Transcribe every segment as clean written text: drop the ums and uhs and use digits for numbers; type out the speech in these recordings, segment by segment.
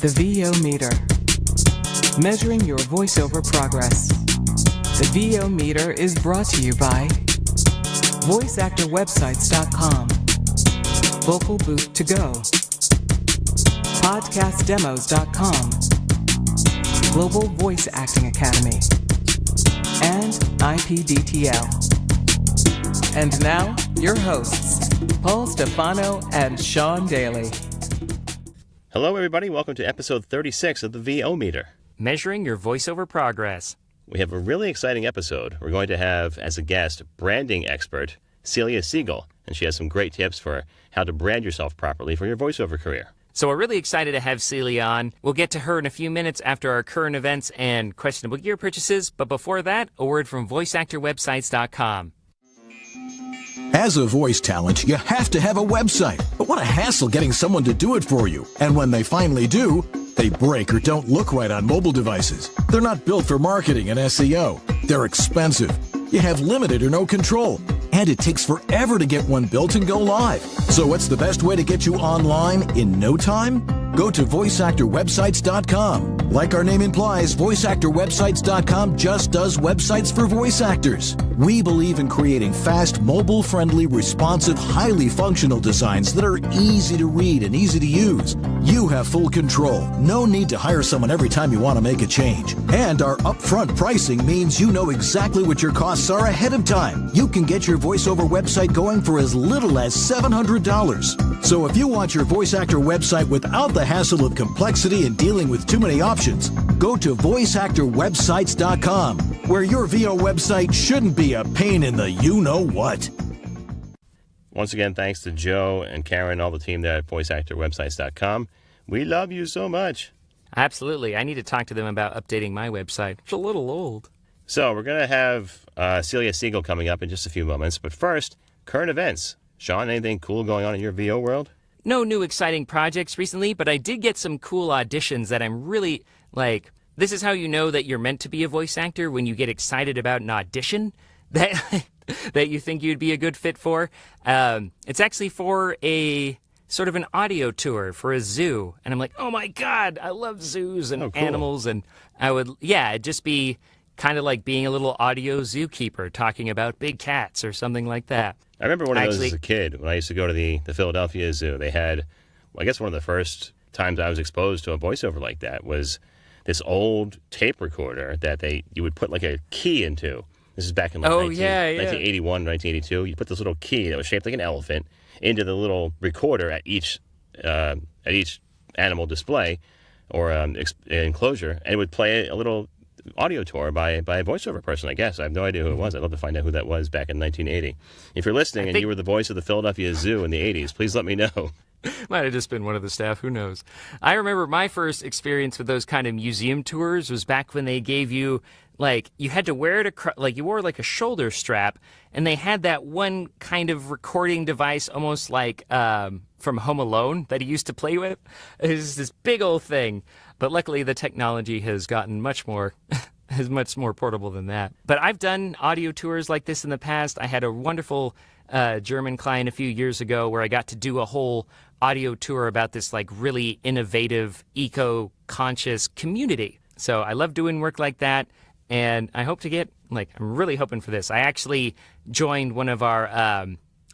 The VO Meter. Measuring your voiceover progress. The VO Meter is brought to you by VoiceActorWebsites.com, Vocal Booth To Go, PodcastDemos.com, Global Voice Acting Academy, and IPDTL. And now, your hosts, Paul Stefano and Sean Daly. Hello, everybody. Welcome to episode 36 of the VO Meter. Measuring your voiceover progress. We have a really exciting episode. We're going to have, as a guest, branding expert Celia Siegel, and she has some great tips for how to brand yourself properly for your voiceover career. So we're really excited to have Celia on. We'll get to her in a few minutes after our current events and questionable gear purchases, but before that, a word from VoiceActorWebsites.com. As a voice talent, you have to have a website. But what a hassle getting someone to do it for you. And when they finally do, they break or don't look right on mobile devices. They're not built for marketing and SEO. They're expensive. You have limited or no control. And it takes forever to get one built and go live. So what's the best way to get you online in no time? Go to VoiceActorWebsites.com. Like our name implies, VoiceActorWebsites.com just does websites for voice actors. We believe in creating fast, mobile-friendly, responsive, highly functional designs that are easy to read and easy to use. You have full control. No need to hire someone every time you want to make a change. And our upfront pricing means you know exactly what your costs are ahead of time. You can get your voiceover website going for as little as $700. So if you want your voice actor website without the hassle of complexity and dealing with too many options, go to VoiceActorWebsites.com, where your VO website shouldn't be a pain in the you-know-what. Once again, thanks to Joe and Karen and all the team there at VoiceActorWebsites.com. We love you so much. Absolutely. I need to talk to them about updating my website. It's a little old. So we're going to have Celia Siegel coming up in just a few moments. But first, current events. Sean, anything cool going on in your VO world? No new exciting projects recently, but I did get some cool auditions that I'm really, this is how you know that you're meant to be a voice actor, when you get excited about an audition that that you think you'd be a good fit for. It's actually for a sort of an audio tour for a zoo. And I'm like, oh my God, I love zoos and cool. animals. And it'd just be kind of like being a little audio zookeeper talking about big cats or something like that. I remember one of those as a kid when I used to go to the Philadelphia Zoo. They had, I guess one of the first times I was exposed to a voiceover like that was this old tape recorder that you would put like a key into. This is back in 1981, 1982. You put this little key that was shaped like an elephant into the little recorder at each animal display or enclosure, and it would play a little audio tour by a voiceover person, I guess. I have no idea who it was. I'd love to find out who that was back in 1980. If you're listening and you were the voice of the Philadelphia Zoo in the 80s, please let me know. Might have just been one of the staff. Who knows? I remember my first experience with those kind of museum tours was back when they gave you, you had to wear it, you wore like a shoulder strap, and they had that one kind of recording device almost like from Home Alone that he used to play with. It was this big old thing. But luckily, the technology has gotten much more portable than that. But I've done audio tours like this in the past. I had a wonderful German client a few years ago where I got to do a whole audio tour about this really innovative, eco-conscious community. So I love doing work like that, and I hope to get, I'm really hoping for this. I actually joined one of our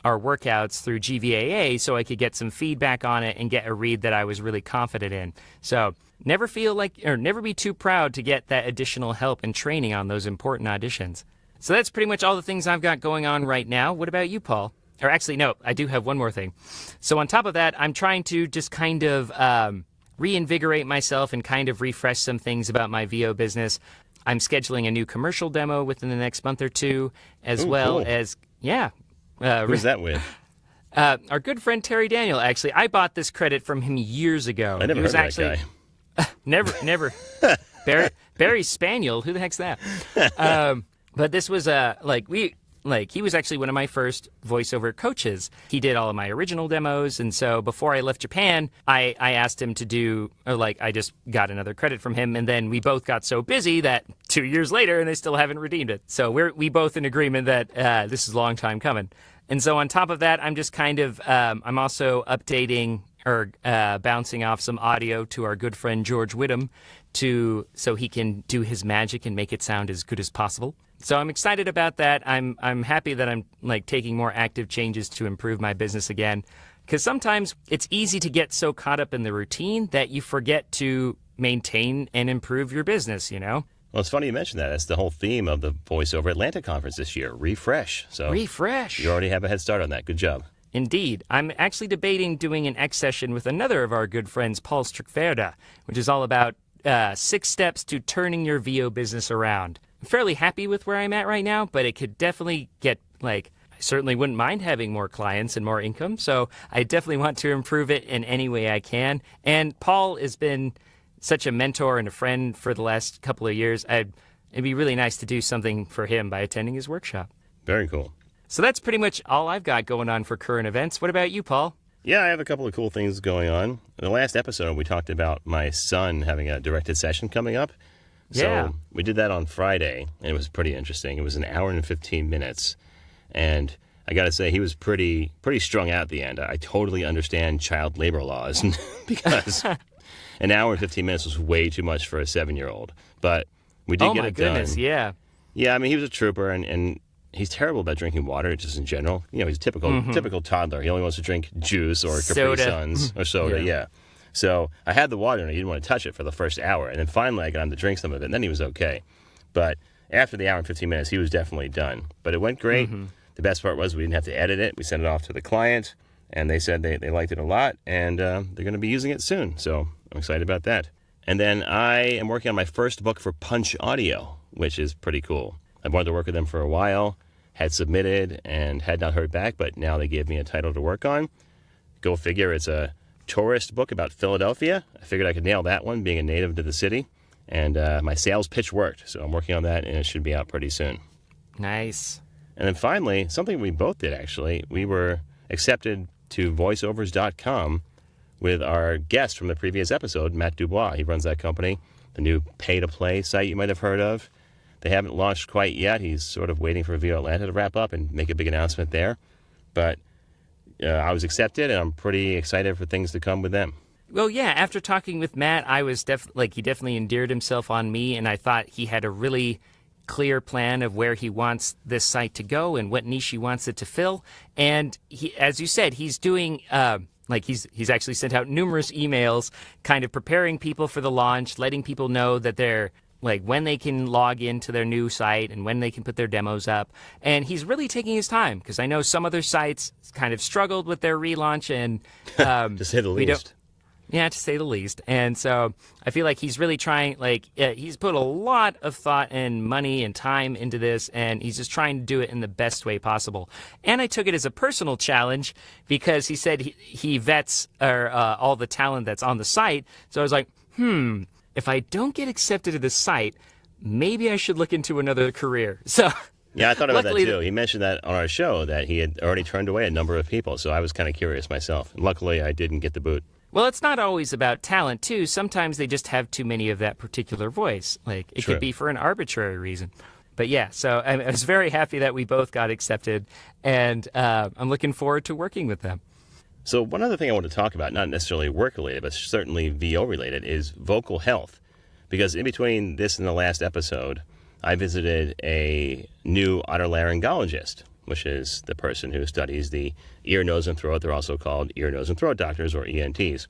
workouts through GVAA so I could get some feedback on it and get a read that I was really confident in. So never be too proud to get that additional help and training on those important auditions. So that's pretty much all the things I've got going on right now. What about you, Paul? Or actually, no, I do have one more thing. So on top of that, I'm trying to just kind of reinvigorate myself and kind of refresh some things about my VO business. I'm scheduling a new commercial demo within the next month or two, as well as, Who's that with? Our good friend Terry Daniel, actually. I bought this credit from him years ago. I never heard of that guy. Never. Barry Spaniel, who the heck's that? But this was he was actually one of my first voiceover coaches. He did all of my original demos, and so before I left Japan, I asked him to do, I just got another credit from him, and then we both got so busy that 2 years later, and they still haven't redeemed it. So we both in agreement that this is a long time coming. And so on top of that, I'm just kind of, I'm also updating or bouncing off some audio to our good friend George Whittam so he can do his magic and make it sound as good as possible. So I'm excited about that. I'm happy that I'm like taking more active changes to improve my business again, because sometimes it's easy to get so caught up in the routine that you forget to maintain and improve your business, you know? Well, it's funny you mentioned that. That's the whole theme of the Voice Over Atlanta conference this year, refresh. So refresh. You already have a head start on that. Good job. Indeed. I'm actually debating doing an X session with another of our good friends, Paul Strickwerda, which is all about 6 steps to turning your VO business around. I'm fairly happy with where I'm at right now, but it could definitely get, I certainly wouldn't mind having more clients and more income, so I definitely want to improve it in any way I can. And Paul has been such a mentor and a friend for the last couple of years. It'd be really nice to do something for him by attending his workshop. Very cool. So that's pretty much all I've got going on for current events. What about you, Paul? Yeah, I have a couple of cool things going on. In the last episode, we talked about my son having a directed session coming up. Yeah. So we did that on Friday, and it was pretty interesting. It was an hour and 15 minutes, and I got to say, he was pretty strung out at the end. I totally understand child labor laws because an hour and 15 minutes was way too much for a 7-year-old. But we did get it done. Oh, my goodness, yeah. Yeah, I mean, he was a trooper, and he's terrible about drinking water, just in general. You know, he's a typical toddler. He only wants to drink juice or Capri Suns or soda, yeah. So I had the water, and he didn't want to touch it for the first hour. And then finally, I got him to drink some of it, and then he was okay. But after the hour and 15 minutes, he was definitely done. But it went great. The best part was we didn't have to edit it. We sent it off to the client, and they said they liked it a lot, and they're going to be using it soon. So I'm excited about that. And then I am working on my first book for Punch Audio, which is pretty cool. I wanted to work with them for a while, had submitted, and had not heard back, but now they gave me a title to work on. Go figure, it's a tourist book about Philadelphia. I figured I could nail that one, being a native to the city. And my sales pitch worked, so I'm working on that, and it should be out pretty soon. Nice. And then finally, something we both did, actually. We were accepted to voiceovers.com with our guest from the previous episode, Matt Dubois. He runs that company, the new pay-to-play site you might have heard of. They haven't launched quite yet. He's sort of waiting for VO Atlanta to wrap up and make a big announcement there. But I was accepted, and I'm pretty excited for things to come with them. Well, yeah, after talking with Matt, I was he definitely endeared himself on me, and I thought he had a really clear plan of where he wants this site to go and what niche he wants it to fill. And he, as you said, he's doing he's actually sent out numerous emails kind of preparing people for the launch, letting people know that they're when they can log into their new site and when they can put their demos up. And he's really taking his time, because I know some other sites kind of struggled with their relaunch, and to say the least. Yeah, to say the least. And so I feel like he's really trying, he's put a lot of thought and money and time into this, and he's just trying to do it in the best way possible. And I took it as a personal challenge, because he said he vets all the talent that's on the site. So I was like, if I don't get accepted to the site, maybe I should look into another career. So yeah, I thought about that too. He mentioned that on our show, that he had already turned away a number of people. So I was kind of curious myself. And luckily, I didn't get the boot. Well, it's not always about talent, too. Sometimes they just have too many of that particular voice. It could be for an arbitrary reason. But yeah, so I was very happy that we both got accepted, and I'm looking forward to working with them. So one other thing I want to talk about, not necessarily work-related, but certainly VO-related, is vocal health. Because in between this and the last episode, I visited a new otolaryngologist, which is the person who studies the ear, nose, and throat. They're also called ear, nose, and throat doctors, or ENTs.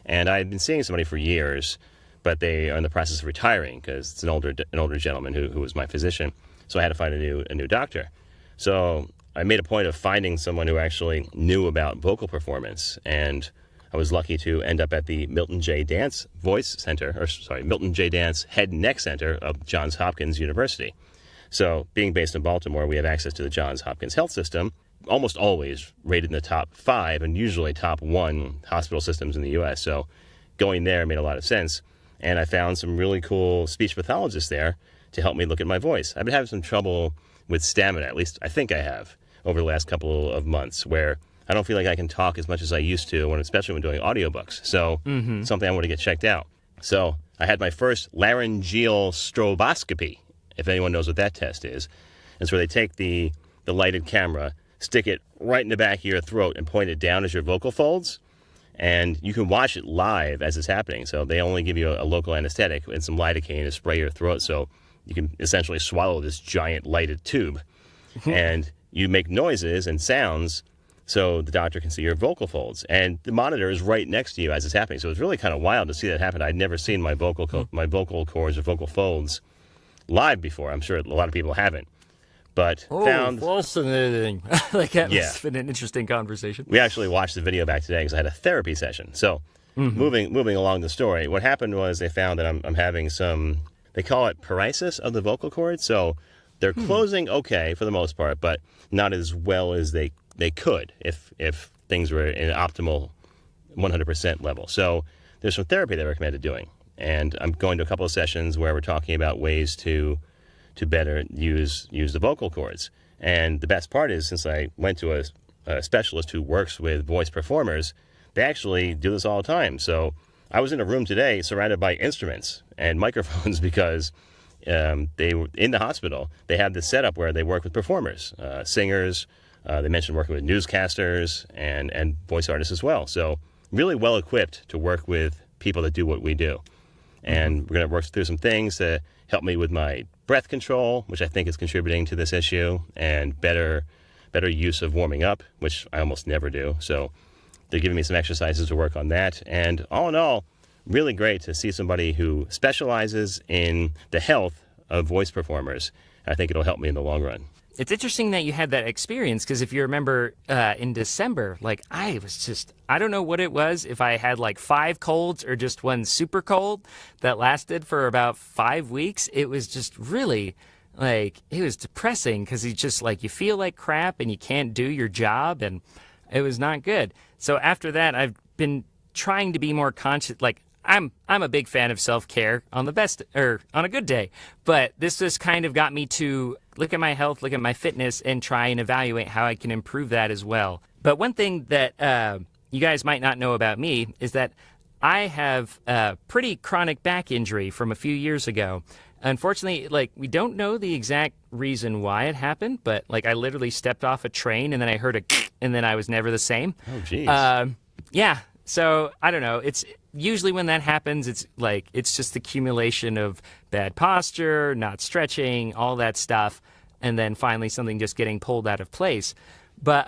And I had been seeing somebody for years, but they are in the process of retiring, because it's an older gentleman who was my physician. So I had to find a new doctor. So I made a point of finding someone who actually knew about vocal performance, and I was lucky to end up at the Milton J. Dance Milton J. Dance Head and Neck Center of Johns Hopkins University. So being based in Baltimore, we have access to the Johns Hopkins health system, almost always rated in the top 5 and usually top 1 hospital systems in the U.S. So going there made a lot of sense. And I found some really cool speech pathologists there to help me look at my voice. I've been having some trouble with stamina, at least I think I have, over the last couple of months, where I don't feel like I can talk as much as I used to, especially when doing audiobooks. So something I want to get checked out. So I had my first laryngeal stroboscopy, if anyone knows what that test is. It's where they take the lighted camera, stick it right in the back of your throat, and point it down as your vocal folds. And you can watch it live as it's happening. So they only give you a local anesthetic and some lidocaine to spray your throat, so you can essentially swallow this giant lighted tube. And you make noises and sounds so the doctor can see your vocal folds. And the monitor is right next to you as it's happening. So it's really kind of wild to see that happen. I'd never seen my vocal cords or vocal folds live before. I'm sure a lot of people haven't. But found fascinating. Like that must have been an interesting conversation. We actually watched the video back today because I had a therapy session. So moving along the story, what happened was they found that I'm having some, they call it paresis of the vocal cords. So they're closing okay for the most part, but not as well as they could if things were in an optimal 100% level. So there's some therapy they recommended doing. And I'm going to a couple of sessions where we're talking about ways to better use the vocal cords. And the best part is, since I went to a specialist who works with voice performers, they actually do this all the time. So I was in a room today surrounded by instruments and microphones because they were in the hospital. They have this setup where they work with performers, singers. They mentioned working with newscasters and voice artists as well. So really well equipped to work with people that do what we do. And we're going to work through some things to help me with my breath control, which I think is contributing to this issue, and better use of warming up, which I almost never do. So they're giving me some exercises to work on that. And all in all, really great to see somebody who specializes in the health of voice performers. I think it'll help me in the long run. It's interesting that you had that experience, because if you remember in December, like I don't know what it was, if I had like 5 colds or just one super cold that lasted for about 5 weeks. It was just really like, it was depressing because you just like, you feel like crap and you can't do your job, and it was not good. So after that, I've been trying to be more conscious. Like I'm a big fan of self-care on the best, or on a good day, but this just kind of got me to look at my health, look at my fitness, and try and evaluate how I can improve that as well. But one thing that you guys might not know about me is that I have a pretty chronic back injury from a few years ago. Unfortunately, like, we don't know the exact reason why it happened, but like I literally stepped off a train and then I heard a and then I was never the same. Oh, geez. Yeah. So I don't know. It's usually when that happens, it's like, it's just the accumulation of bad posture, not stretching, all that stuff. And then finally something just getting pulled out of place. But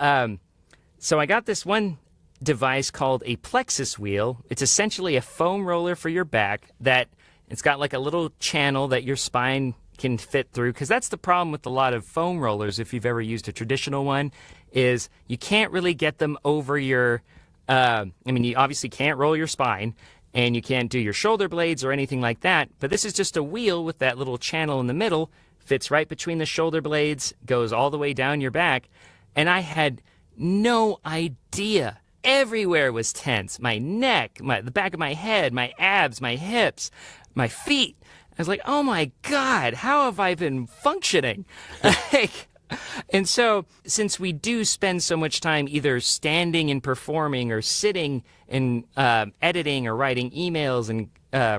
so I got this one device called a plexus wheel. It's essentially a foam roller for your back that it's got like a little channel that your spine can fit through. Because that's the problem with a lot of foam rollers, if you've ever used a traditional one, is you can't really get them over your... you obviously can't roll your spine, and you can't do your shoulder blades or anything like that, but this is just a wheel with that little channel in the middle, fits right between the shoulder blades, goes all the way down your back, and I had no idea. Everywhere was tense. My neck, the back of my head, my abs, my hips, my feet. I was like, oh my God, how have I been functioning? And so, since we do spend so much time either standing and performing or sitting and editing or writing emails and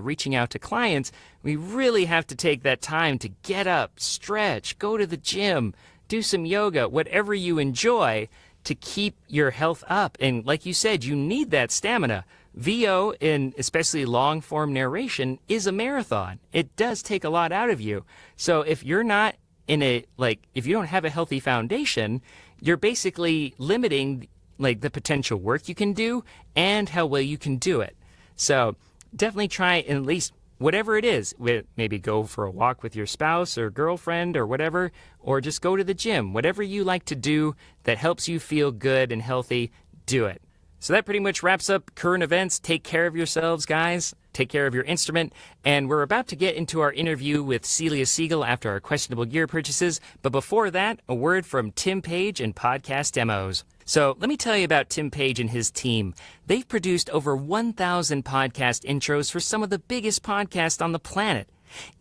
reaching out to clients, we really have to take that time to get up, stretch, go to the gym, do some yoga, whatever you enjoy to keep your health up. And like you said, you need that stamina. VO, and especially long-form narration, is a marathon. It does take a lot out of you. So if you're not if you don't have a healthy foundation, you're basically limiting like the potential work you can do and how well you can do it. So definitely try, and at least whatever it is, maybe go for a walk with your spouse or girlfriend or whatever, or just go to the gym. Whatever you like to do that helps you feel good and healthy, do it. So that pretty much wraps up current events. Take care of yourselves, guys. Take care of your instrument. And we're about to get into our interview with Celia Siegel after our questionable gear purchases. But before that, a word from Tim Page and Podcast Demos. So let me tell you about Tim Page and his team. They've produced over 1,000 podcast intros for some of the biggest podcasts on the planet.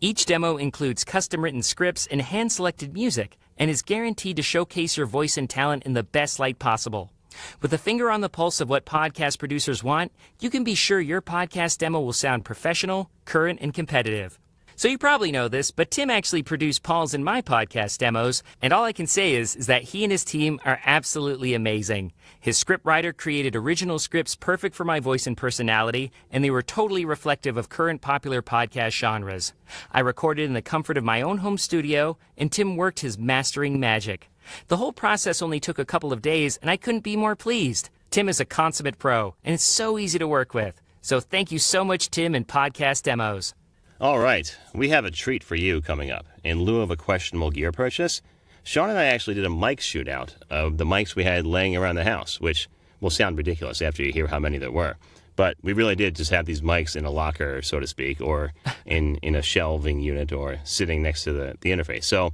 Each demo includes custom-written scripts and hand-selected music, and is guaranteed to showcase your voice and talent in the best light possible. With a finger on the pulse of what podcast producers want, you can be sure your podcast demo will sound professional, current, and competitive. So you probably know this, but Tim actually produced Paul's and my podcast demos, and all I can say is that he and his team are absolutely amazing. His scriptwriter created original scripts perfect for my voice and personality, and they were totally reflective of current popular podcast genres. I recorded in the comfort of my own home studio, and Tim worked his mastering magic. The whole process only took a couple of days, and I couldn't be more pleased. Tim is a consummate pro, and it's so easy to work with. So thank you so much, Tim, and Podcast Demos. All right, we have a treat for you coming up. In lieu of a questionable gear purchase, Sean and I actually did a mic shootout of the mics we had laying around the house, which will sound ridiculous after you hear how many there were. But we really did just have these mics in a locker, so to speak, or in a shelving unit or sitting next to the interface. So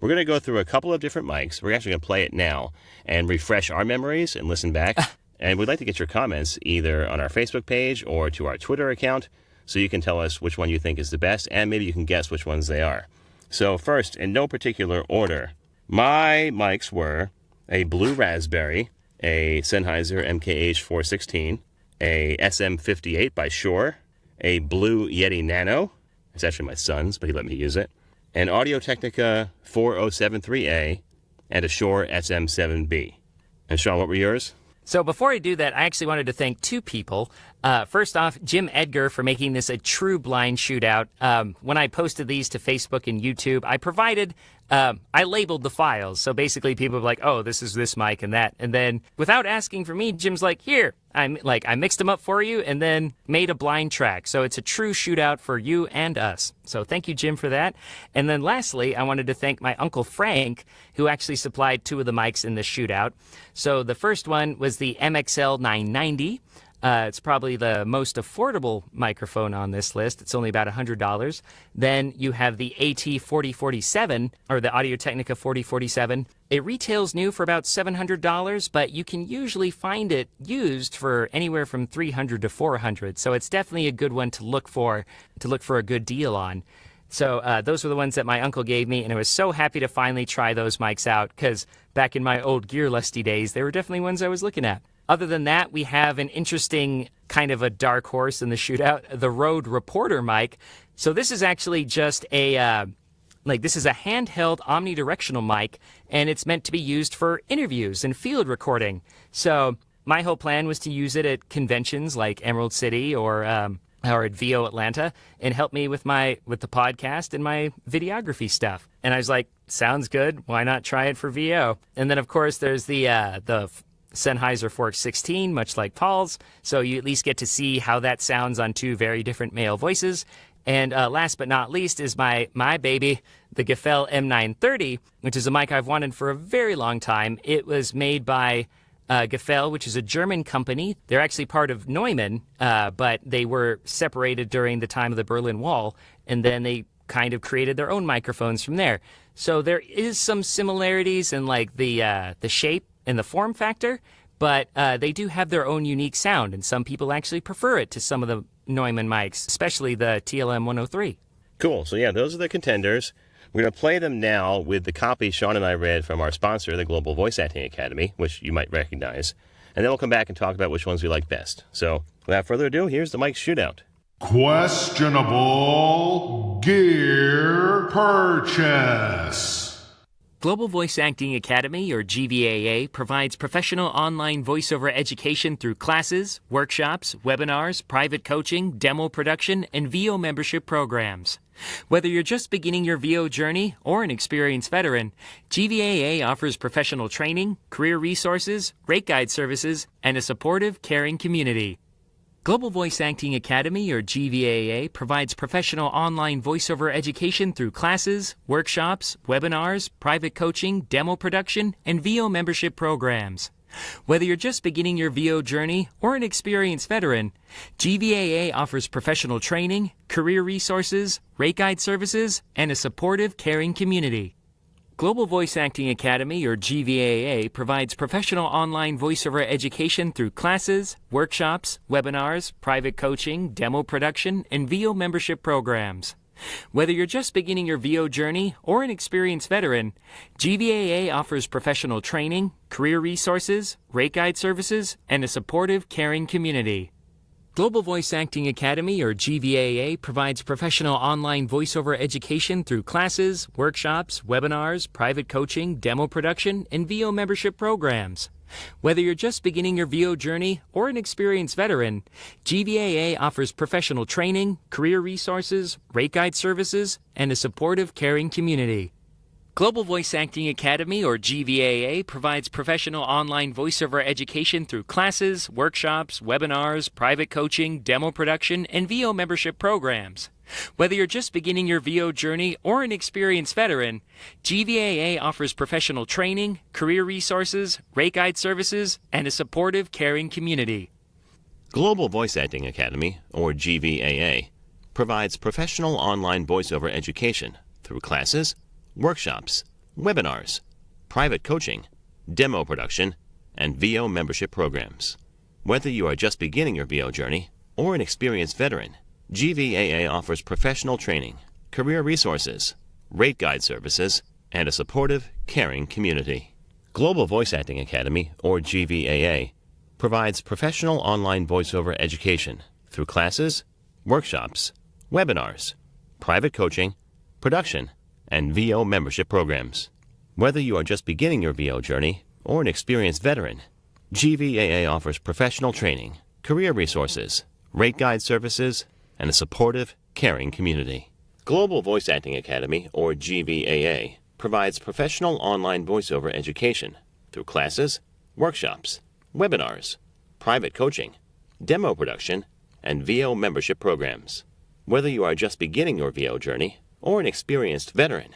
we're going to go through a couple of different mics. We're actually going to play it now and refresh our memories and listen back. And we'd like to get your comments either on our Facebook page or to our Twitter account, so you can tell us which one you think is the best, and maybe you can guess which ones they are. So first, in no particular order, my mics were a Blue Raspberry, a Sennheiser MKH416, a SM58 by Shure, a Blue Yeti Nano, it's actually my son's, but he let me use it, an Audio-Technica 4073A, and a Shure SM7B. And Sean, what were yours? So before I do that, I actually wanted to thank two people. First off, Jim Edgar for making this a true blind shootout. When I posted these to Facebook and YouTube, I labeled the files. So basically people were like, oh, this is this mic and that. And then without asking for me, Jim's like, here, I mixed them up for you and then made a blind track. So it's a true shootout for you and us. So thank you, Jim, for that. And then lastly, I wanted to thank my Uncle Frank, who actually supplied two of the mics in the shootout. So the first one was the MXL 990. It's probably the most affordable microphone on this list. It's only about $100. Then you have the AT4047, or the Audio-Technica 4047. It retails new for about $700, but you can usually find it used for anywhere from $300 to $400. So it's definitely a good one to look for a good deal on. So those were the ones that my uncle gave me, and I was so happy to finally try those mics out, because back in my old gear lusty days, they were definitely ones I was looking at. Other than that, we have an interesting kind of a dark horse in the shootout, the Rode Reporter mic. So this is actually just this is a handheld omnidirectional mic, and it's meant to be used for interviews and field recording. So my whole plan was to use it at conventions like Emerald City or at VO Atlanta and help me with the podcast and my videography stuff. And I was like, sounds good. Why not try it for VO? And then, of course, there's the Sennheiser Fork 16, much like Paul's, so you at least get to see how that sounds on two very different male voices. And last but not least is my baby, the Gefell M930, which is a mic I've wanted for a very long time. It was made by Gefell, which is a German company. They're actually part of Neumann, but they were separated during the time of the Berlin Wall, and then they kind of created their own microphones from there. So there is some similarities in like the shape and the form factor, but they do have their own unique sound, and some people actually prefer it to some of the Neumann mics, especially the TLM 103. Cool. So yeah, those are the contenders. We're going to play them now with the copy Sean and I read from our sponsor, the Global Voice Acting Academy, which you might recognize. And then we'll come back and talk about which ones we like best. So without further ado, here's the Mic Shootout. Questionable gear purchase. Global Voice Acting Academy, or GVAA, provides professional online voiceover education through classes, workshops, webinars, private coaching, demo production, and VO membership programs. Whether you're just beginning your VO journey or an experienced veteran, GVAA offers professional training, career resources, rate guide services, and a supportive, caring community. Global Voice Acting Academy, or GVAA, provides professional online voiceover education through classes, workshops, webinars, private coaching, demo production, and VO membership programs. Whether you're just beginning your VO journey or an experienced veteran, GVAA offers professional training, career resources, rate guide services, and a supportive, caring community. Global Voice Acting Academy, or GVAA, provides professional online voiceover education through classes, workshops, webinars, private coaching, demo production, and VO membership programs. Whether you're just beginning your VO journey or an experienced veteran, GVAA offers professional training, career resources, rate guide services, and a supportive, caring community. Global Voice Acting Academy, or GVAA, provides professional online voiceover education through classes, workshops, webinars, private coaching, demo production, and VO membership programs. Whether you're just beginning your VO journey or an experienced veteran, GVAA offers professional training, career resources, rate guide services, and a supportive, caring community. Global Voice Acting Academy, or GVAA, provides professional online voiceover education through classes, workshops, webinars, private coaching, demo production, and VO membership programs. Whether you're just beginning your VO journey or an experienced veteran, GVAA offers professional training, career resources, rate guide services, and a supportive, caring community. Global Voice Acting Academy, or GVAA, provides professional online voiceover education through classes, workshops, webinars, private coaching, demo production, and VO membership programs. Whether you are just beginning your VO journey or an experienced veteran, GVAA offers professional training, career resources, rate guide services, and a supportive, caring community. Global Voice Acting Academy, or GVAA, provides professional online voiceover education through classes, workshops, webinars, private coaching, production, and VO membership programs. Whether you are just beginning your VO journey or an experienced veteran, GVAA offers professional training, career resources, rate guide services, and a supportive, caring community. Global Voice Acting Academy, or GVAA, provides professional online voiceover education through classes, workshops, webinars, private coaching, demo production, and VO membership programs. Whether you are just beginning your VO journey or an experienced veteran,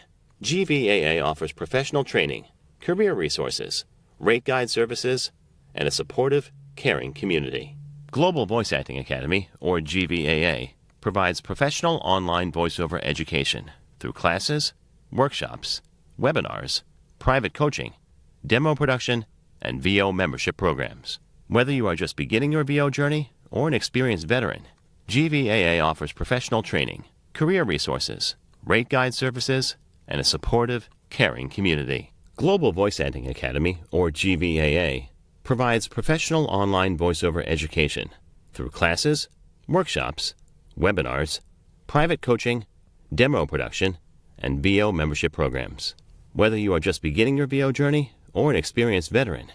GVAA offers professional training, career resources, rate guide services, and a supportive, caring community. Global Voice Acting Academy, or GVAA, provides professional online voiceover education through classes, workshops, webinars, private coaching, demo production, and VO membership programs. Whether you are just beginning your VO journey or an experienced veteran, GVAA offers professional training, career resources, rate guide services, and a supportive, caring community. Global Voice Acting Academy, or GVAA, provides professional online voiceover education through classes, workshops, webinars, private coaching, demo production, and VO membership programs. Whether you are just beginning your VO journey or an experienced veteran,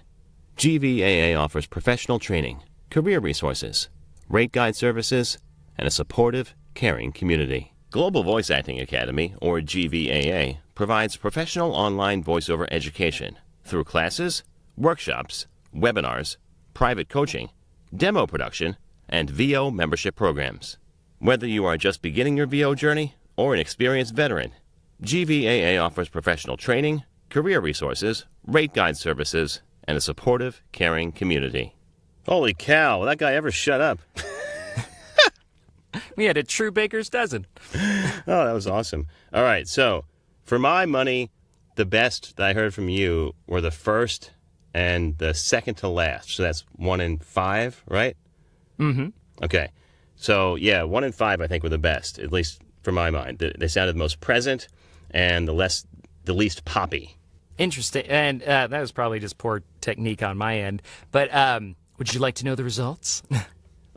GVAA offers professional training, career resources, rate guide services, and a supportive, caring community. Global Voice Acting Academy, or GVAA, provides professional online voiceover education through classes, workshops, webinars, private coaching, demo production, and VO membership programs. Whether you are just beginning your VO journey or an experienced veteran, GVAA offers professional training, career resources, rate guide services, and a supportive, caring community. Holy cow, will that guy ever shut up? We had a true baker's dozen. Oh, that was awesome. All right, so for my money, the best that I heard from you were the first and the second to last. So that's 1 and 5, right? Mm-hmm. Okay. So, yeah, 1 and 5 I think were the best, at least for my mind. They sounded the most present and the least poppy. Interesting. And that was probably just poor technique on my end. But would you like to know the results?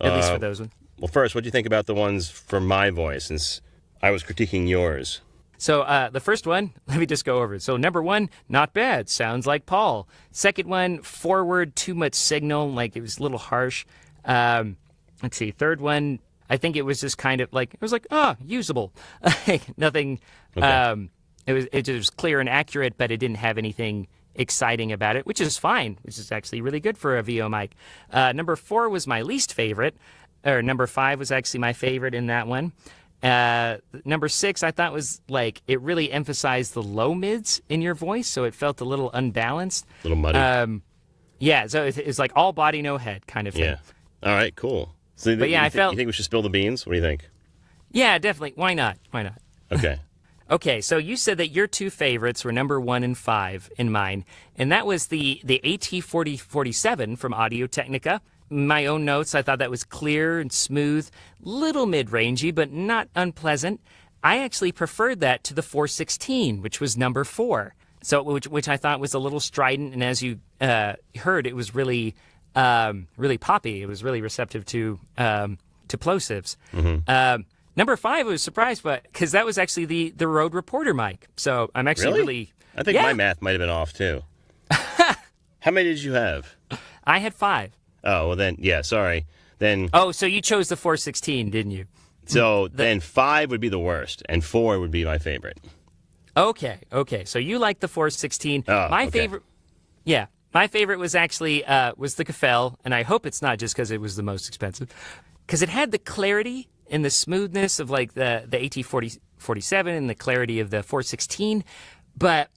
At least for those ones. Well, first, what do you think about the ones for my voice, since I was critiquing yours? So the first one, let me just go over it. So number 1, not bad. Sounds like Paul. Second one, forward, too much signal, like it was a little harsh. Let's see. Third one, I think it was just kind of like, it was like, usable. Nothing. Okay. It was clear and accurate, but it didn't have anything exciting about it, which is fine, which is actually really good for a VO mic. Number 4 was my least favorite, or number 5 was actually my favorite in that one. Number 6, I thought was like, it really emphasized the low mids in your voice, so it felt a little unbalanced. A little muddy. Yeah, so it's like all body, no head kind of thing. Yeah. All right, cool. So But yeah, you think we should spill the beans? What do you think? Yeah, definitely. Why not? Why not? Okay. Okay, so you said that your 2 favorites were number 1 and 5 in mine, and that was the AT4047 from Audio-Technica. My own notes, I thought that was clear and smooth, little mid-rangey, but not unpleasant. I actually preferred that to the 416, which was number 4. So, which I thought was a little strident, and as you heard, it was really really poppy. It was really receptive to plosives. Number 5, I was surprised, but because that was actually the Rode Reporter mic. So I'm actually really I think my math might have been off too. How many did you have? I had 5. Oh, well then, yeah, sorry. Then. Oh, so you chose the 416, didn't you? So then 5 would be the worst, and 4 would be my favorite. Okay. So you like the 416. Oh, my okay. favorite, my favorite was actually was the Cafel, and I hope it's not just because it was the most expensive, because it had the clarity and the smoothness of like the AT-47 and the clarity of the 416, but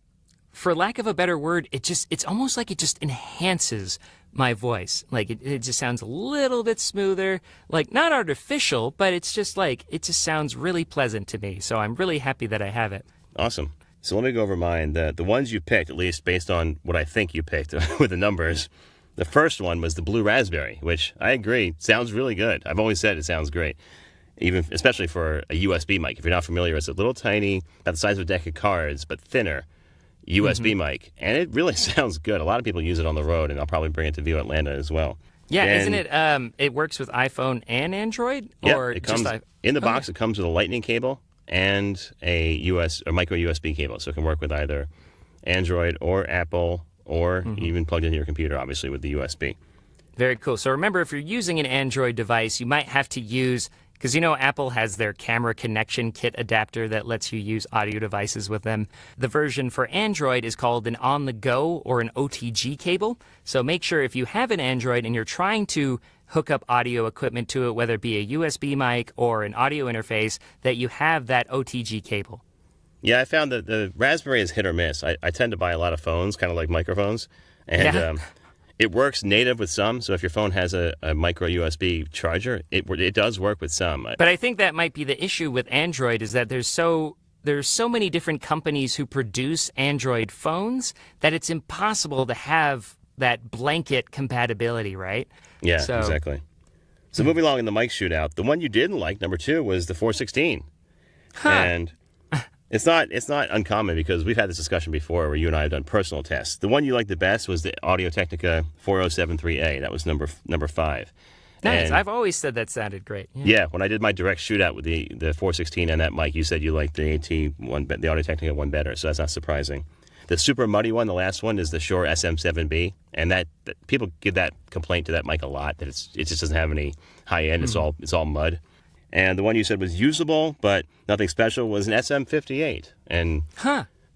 for lack of a better word, it's almost like it just enhances my voice. Like it just sounds a little bit smoother, like not artificial, but it's just like, it just sounds really pleasant to me. So I'm really happy that I have it. Awesome. So let me go over mine. The ones you picked, at least based on what I think you picked with the numbers. The first one was the Blue Raspberry, which I agree sounds really good. I've always said it sounds great, especially for a USB mic. If you're not familiar, it's a little tiny, about the size of a deck of cards, but thinner USB mic, and it really sounds good. A lot of people use it on the road, and I'll probably bring it to View Atlanta as well. Yeah, and, isn't it? It works with iPhone and Android, or it comes in the box. It comes with a Lightning cable and a micro USB cable, so it can work with either Android or Apple, or even plugged into your computer, obviously with the USB. Very cool. So remember, if you're using an Android device, you might have to use, because Apple has their camera connection kit adapter that lets you use audio devices with them. The version for Android is called an on-the-go or an OTG cable. So make sure if you have an Android and you're trying to hook up audio equipment to it, whether it be a USB mic or an audio interface, that you have that OTG cable. Yeah, I found that the Raspberry is hit or miss. I tend to buy a lot of phones, kind of like microphones, and it works native with some. So if your phone has a micro USB charger, it does work with some. But I think that might be the issue with Android, is that there's so many different companies who produce Android phones that it's impossible to have that blanket compatibility, right? Yeah, exactly. So moving along in the Mic Shootout, the one you didn't like, number 2, was the 416. And it's not uncommon, because we've had this discussion before where you and I have done personal tests. The one you liked the best was the Audio-Technica 4073A. That was number 5. Nice. And I've always said that sounded great. Yeah, when I did my direct shootout with the 416 and that mic, you said you liked the the Audio-Technica one better, so that's not surprising. The super muddy one, the last one, is the Shure SM7B, and that people give that complaint to that mic a lot, that it just doesn't have any high end. It's all mud. And the one you said was usable but nothing special was an SM58, and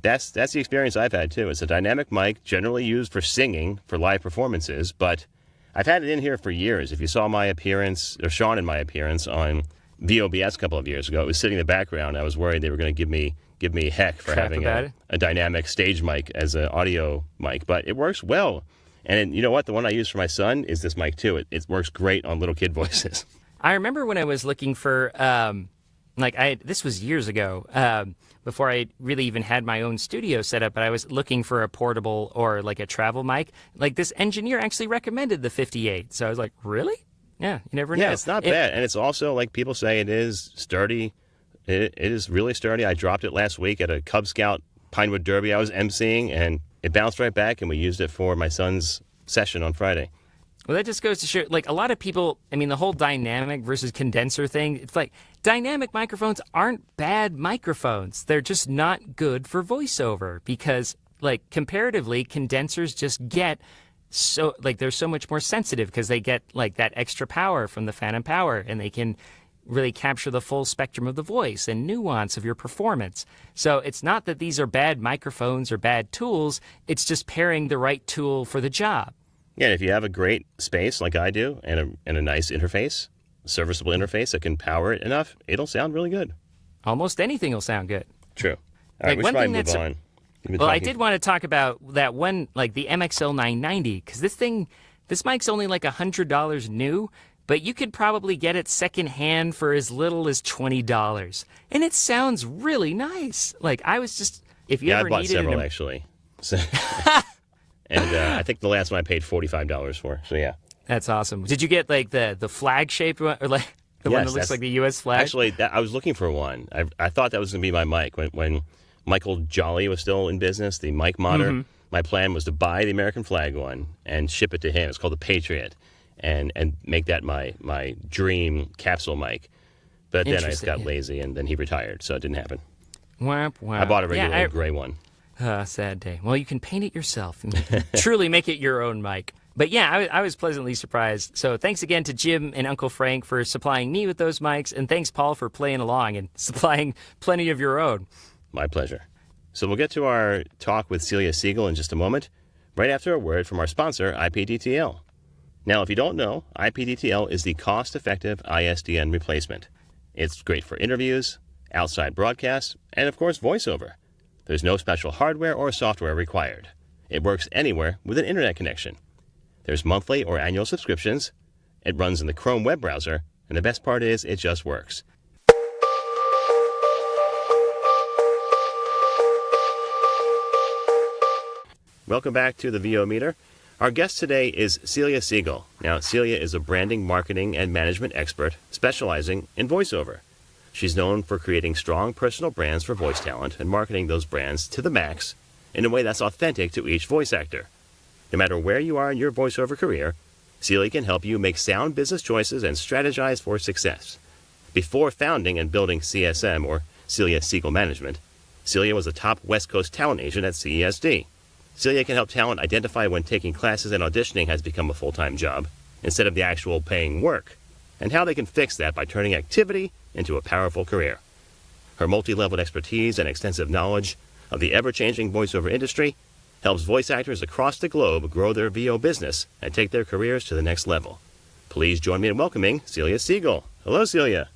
that's the experience I've had too. It's a dynamic mic, generally used for singing for live performances, but I've had it in here for years. If you saw my appearance, or Sean and my appearance on VOBS a couple of years ago, it was sitting in the background. I was worried they were going to give me heck for having a dynamic stage mic as an audio mic, but it works well. And you know what? The one I use for my son is this mic too. It works great on little kid voices. I remember when I was looking for, this was years ago, before I really even had my own studio set up, but I was looking for a portable or like a travel mic. Like, this engineer actually recommended the 58. So I was like, really? Yeah, you never know. Yeah, it's not bad. And it's also, like people say, it is sturdy. It is really sturdy. I dropped it last week at a Cub Scout Pinewood Derby I was emceeing, and it bounced right back, and we used it for my son's session on Friday. Well, that just goes to show, like, a lot of people, I mean, the whole dynamic versus condenser thing, it's like, dynamic microphones aren't bad microphones. They're just not good for voiceover, because, like, comparatively, condensers just get so, like, they're so much more sensitive because they get, like, that extra power from the phantom power, and they can really capture the full spectrum of the voice and nuance of your performance. So it's not that these are bad microphones or bad tools, it's just pairing the right tool for the job. Yeah, if you have a great space like I do, and a nice interface, serviceable interface that can power it enough, it'll sound really good. Almost anything will sound good. True. All right, we should probably move on. Well, I did want to talk about that one, like the MXL 990, because this mic's only like $100 new, but you could probably get it secondhand for as little as $20. And it sounds really nice. Like, I was just, if you ever needed... Yeah, I bought several, actually. So, and I think the last one I paid $45 for, so yeah. That's awesome. Did you get, like, the flag-shaped one, or like the one that looks like the U.S. flag? Actually, I was looking for one. I thought that was going to be my mic when Michael Jolly was still in business, the mic modder. My plan was to buy the American flag one and ship it to him. It's called the Patriot, and make that my dream capsule mic. But then I just got lazy, and then he retired, so it didn't happen. Womp, womp. I bought a regular gray one. Sad day. Well, you can paint it yourself and truly make it your own mic. But yeah, I was pleasantly surprised. So thanks again to Jim and Uncle Frank for supplying me with those mics, and thanks, Paul, for playing along and supplying plenty of your own. My pleasure. So we'll get to our talk with Celia Siegel in just a moment, right after a word from our sponsor, IPDTL. Now, if you don't know, IPDTL is the cost-effective ISDN replacement. It's great for interviews, outside broadcasts, and of course, voiceover. There's no special hardware or software required. It works anywhere with an internet connection. There's monthly or annual subscriptions. It runs in the Chrome web browser, and the best part is it just works. Welcome back to the VO Meter. Our guest today is Celia Siegel. Now, Celia is a branding, marketing, and management expert specializing in voiceover. She's known for creating strong personal brands for voice talent and marketing those brands to the max in a way that's authentic to each voice actor. No matter where you are in your voiceover career, Celia can help you make sound business choices and strategize for success. Before founding and building CSM, or Celia Siegel Management, Celia was a top West Coast talent agent at CESD. Celia can help talent identify when taking classes and auditioning has become a full-time job instead of the actual paying work, and how they can fix that by turning activity into a powerful career. Her multi-leveled expertise and extensive knowledge of the ever-changing voiceover industry helps voice actors across the globe grow their VO business and take their careers to the next level. Please join me in welcoming Celia Siegel. Hello, Celia.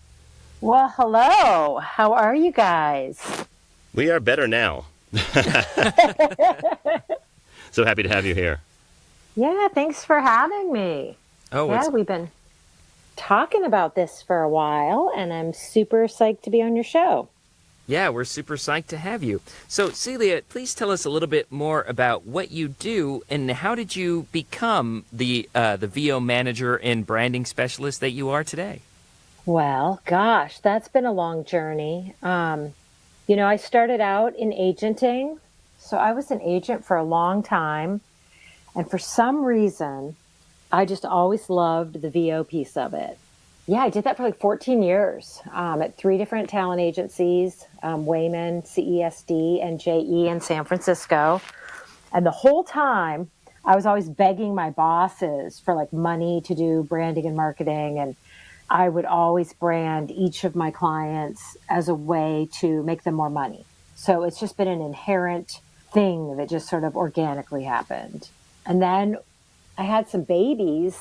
Well, hello. How are you guys? We are better now. So happy to have you here. Yeah, thanks for having me. We've been talking about this for a while, and I'm super psyched to be on your show. Yeah, we're super psyched to have you. So, Celia, please tell us a little bit more about what you do and how did you become the VO manager and branding specialist that you are today? Well, gosh, that's been a long journey. I started out in agenting. So I was an agent for a long time. And for some reason, I just always loved the VO piece of it. Yeah, I did that for like 14 years at 3 different talent agencies, Wayman, CESD, and JE in San Francisco. And the whole time, I was always begging my bosses for like money to do branding and marketing. And I would always brand each of my clients as a way to make them more money. So it's just been an inherent thing that just sort of organically happened. And then I had some babies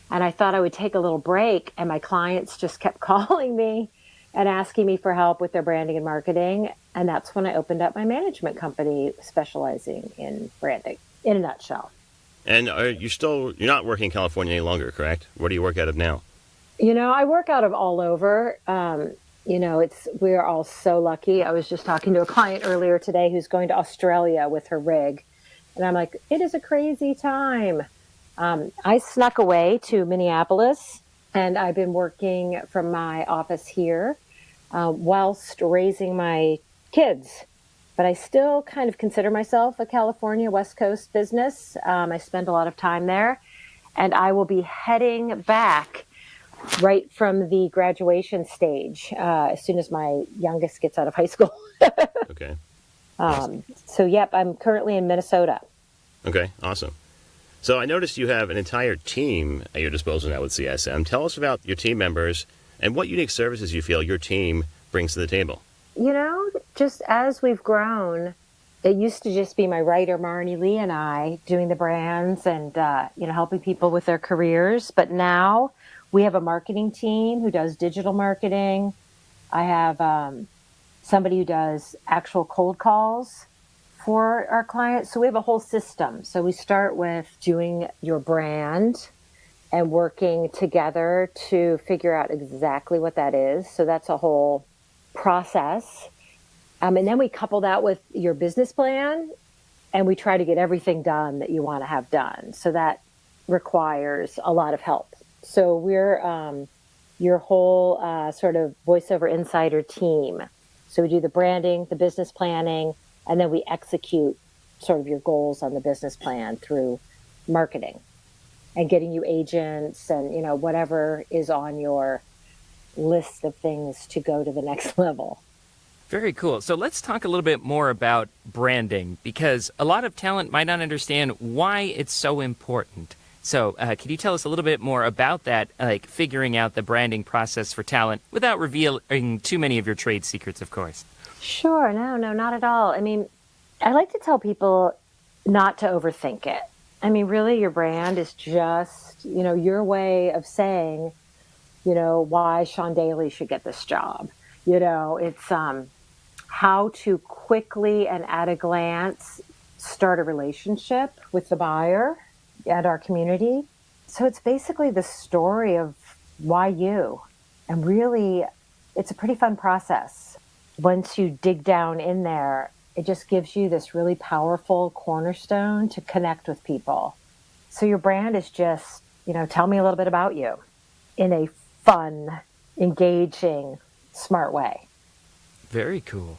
and I thought I would take a little break, and my clients just kept calling me and asking me for help with their branding and marketing. And that's when I opened up my management company specializing in branding, in a nutshell. And you're not working in California any longer, correct? Where do you work out of now? I work out of all over. We're all so lucky. I was just talking to a client earlier today who's going to Australia with her rig. And I'm like, it is a crazy time. I snuck away to Minneapolis, and I've been working from my office here whilst raising my kids. But I still kind of consider myself a California West Coast business. I spend a lot of time there, and I will be heading back right from the graduation stage as soon as my youngest gets out of high school. Okay. I'm currently in Minnesota. Okay, awesome. So I noticed you have an entire team at your disposal now with CSM. Tell us about your team members and what unique services you feel your team brings to the table. Just as we've grown, it used to just be my writer, Marnie Lee, and I doing the brands and, helping people with their careers. But now we have a marketing team who does digital marketing. I have somebody who does actual cold calls for our clients. So we have a whole system. So we start with doing your brand and working together to figure out exactly what that is. So that's a whole process. And then we couple that with your business plan, and we try to get everything done that you want to have done. So that requires a lot of help. So we're your whole sort of voiceover insider team. So we do the branding, the business planning, and then we execute sort of your goals on the business plan through marketing and getting you agents and, whatever is on your list of things to go to the next level. Very cool. So let's talk a little bit more about branding, because a lot of talent might not understand why it's so important. So can you tell us a little bit more about that, like figuring out the branding process for talent without revealing too many of your trade secrets, of course? Sure. No, not at all. I mean, I like to tell people not to overthink it. I mean, really, your brand is just, your way of saying, why Sean Daly should get this job. It's how to quickly and at a glance start a relationship with the buyer and our community. So it's basically the story of why you. And really, it's a pretty fun process. Once you dig down in there, it just gives you this really powerful cornerstone to connect with people. So your brand is just, tell me a little bit about you in a fun, engaging, smart way. Very cool.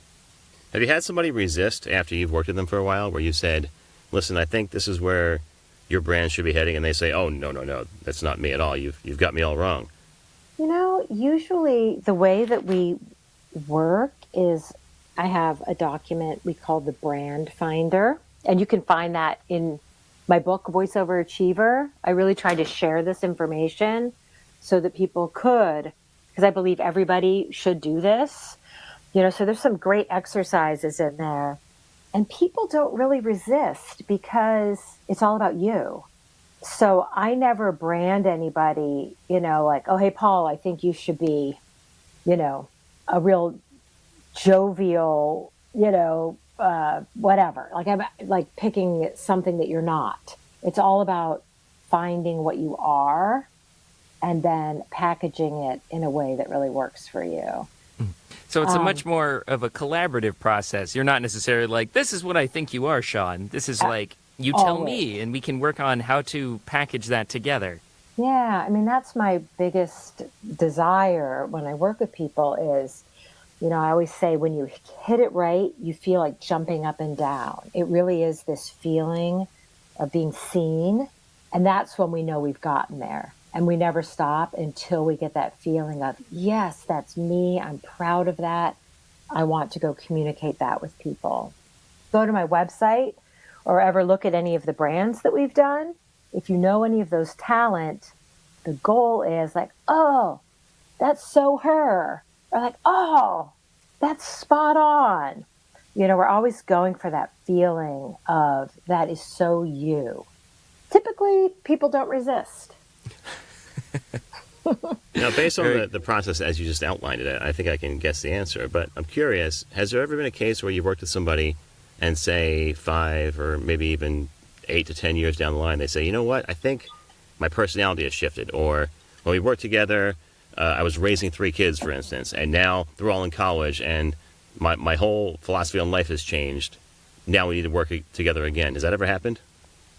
Have you had somebody resist after you've worked with them for a while where you said, listen, I think this is where your brand should be heading, and they say, oh, no, that's not me at all. You've got me all wrong. Usually the way that we work is I have a document we call the Brand Finder, and you can find that in my book, Voiceover Achiever. I really tried to share this information so that people could, because I believe everybody should do this. So there's some great exercises in there. And people don't really resist because it's all about you. So I never brand anybody, like, oh, hey, Paul, I think you should be, a real jovial, whatever. Like I'm like picking something that you're not. It's all about finding what you are and then packaging it in a way that really works for you. So it's a much more of a collaborative process. You're not necessarily like, this is what I think you are, Sean. This is like, you tell me, and we can work on how to package that together. Yeah, I mean, that's my biggest desire when I work with people is, I always say when you hit it right, you feel like jumping up and down. It really is this feeling of being seen, and that's when we know we've gotten there. And we never stop until we get that feeling of, yes, that's me. I'm proud of that. I want to go communicate that with people. Go to my website or ever look at any of the brands that we've done. If you know any of those talent, the goal is like, oh, that's so her. Or like, oh, that's spot on. We're always going for that feeling of that is so you. Typically, people don't resist. Now, based on the process as you just outlined it, I think I can guess the answer. But I'm curious, has there ever been a case where you've worked with somebody and say 5 or maybe even 8 to 10 years down the line, they say, you know what, I think my personality has shifted. Or when we worked together, I was raising 3 kids, for instance, and now they're all in college and my whole philosophy on life has changed. Now we need to work together again. Has that ever happened?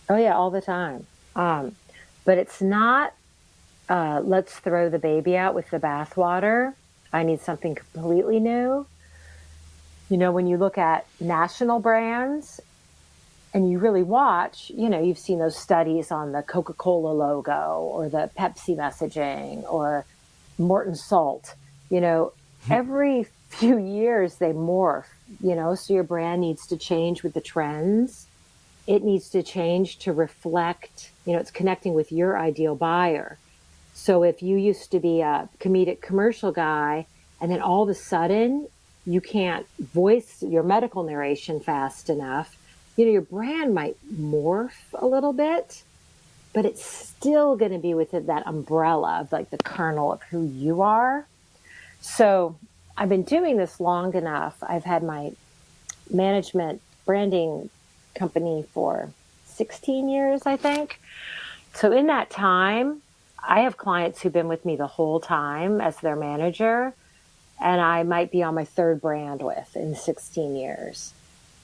Oh, yeah, all the time. But it's not, let's throw the baby out with the bathwater. I need something completely new. When you look at national brands and you really watch, you've seen those studies on the Coca-Cola logo or the Pepsi messaging or Morton Salt. Every few years they morph, so your brand needs to change with the trends. It needs to change to reflect, it's connecting with your ideal buyer. So if you used to be a comedic commercial guy and then all of a sudden you can't voice your medical narration fast enough, your brand might morph a little bit, but it's still going to be within that umbrella of like the kernel of who you are. So I've been doing this long enough. I've had my management branding company for 16 years, I think. So in that time, I have clients who've been with me the whole time as their manager, and I might be on my 3rd brand with in 16 years.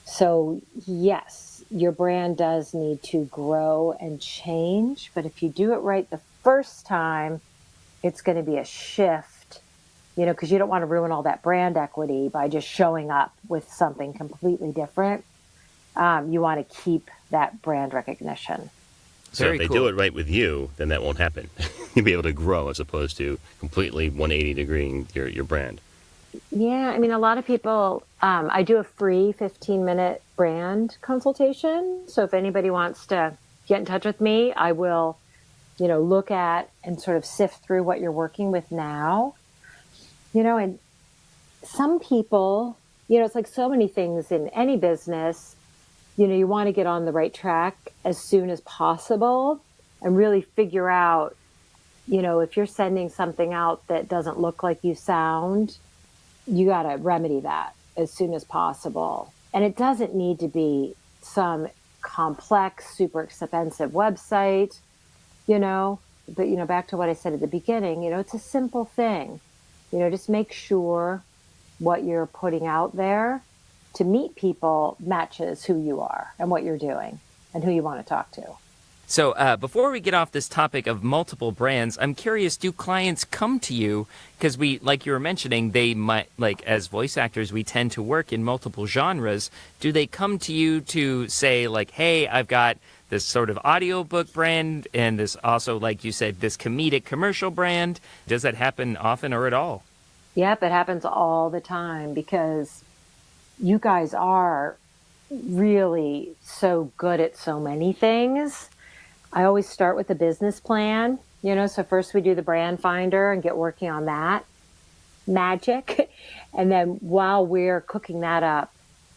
So yes, your brand does need to grow and change, but if you do it right the first time, it's going to be a shift, because you don't want to ruin all that brand equity by just showing up with something completely different. you want to keep that brand recognition. So Very if they cool. do it right with you, then that won't happen. You'll be able to grow as opposed to completely 180 degreeing your brand. Yeah, I mean, a lot of people, I do a free 15-minute brand consultation. So if anybody wants to get in touch with me, I will, look at and sort of sift through what you're working with now. And some people, it's like so many things in any business, you want to get on the right track as soon as possible and really figure out, if you're sending something out that doesn't look like you sound, you got to remedy that as soon as possible. And it doesn't need to be some complex, super expensive website, but, back to what I said at the beginning, it's a simple thing, just make sure what you're putting out there to meet people matches who you are and what you're doing and who you want to talk to. So before we get off this topic of multiple brands, I'm curious, do clients come to you? Because we, like you were mentioning, they might, like as voice actors, we tend to work in multiple genres. Do they come to you to say like, hey, I've got this sort of audiobook brand and this also, like you said, this comedic commercial brand? Does that happen often or at all? Yep, it happens all the time because you guys are really so good at so many things. I always start with a business plan, so first we do the brand finder and get working on that magic. And then while we're cooking that up,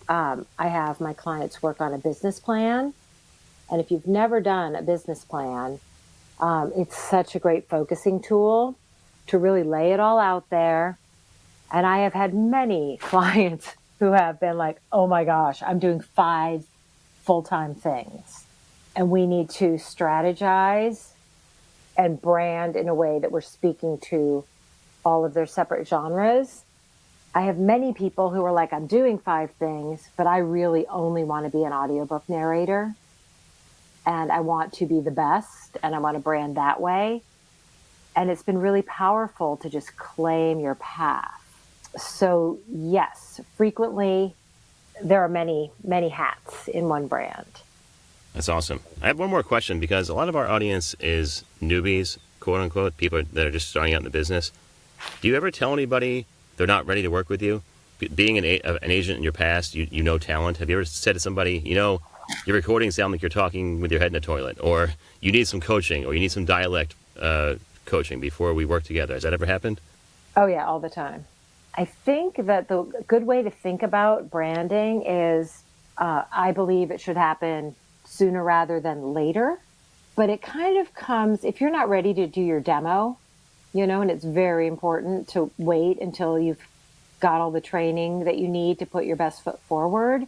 I have my clients work on a business plan. And if you've never done a business plan, it's such a great focusing tool to really lay it all out there. And I have had many clients who have been like, oh my gosh, I'm doing 5 full-time things. And we need to strategize and brand in a way that we're speaking to all of their separate genres. I have many people who are like, I'm doing 5 things, but I really only want to be an audiobook narrator. And I want to be the best, and I want to brand that way. And it's been really powerful to just claim your path. So yes, frequently there are many, many hats in one brand. That's awesome. I have one more question because a lot of our audience is newbies, quote unquote, people that are just starting out in the business. Do you ever tell anybody they're not ready to work with you? Being an agent in your past, you know talent. Have you ever said to somebody, your recordings sound like you're talking with your head in a toilet, or you need some coaching, or you need some dialect coaching before we work together? Has that ever happened? Oh yeah, all the time. I think that the good way to think about branding is, I believe it should happen sooner rather than later. But it kind of comes, if you're not ready to do your demo, and it's very important to wait until you've got all the training that you need to put your best foot forward,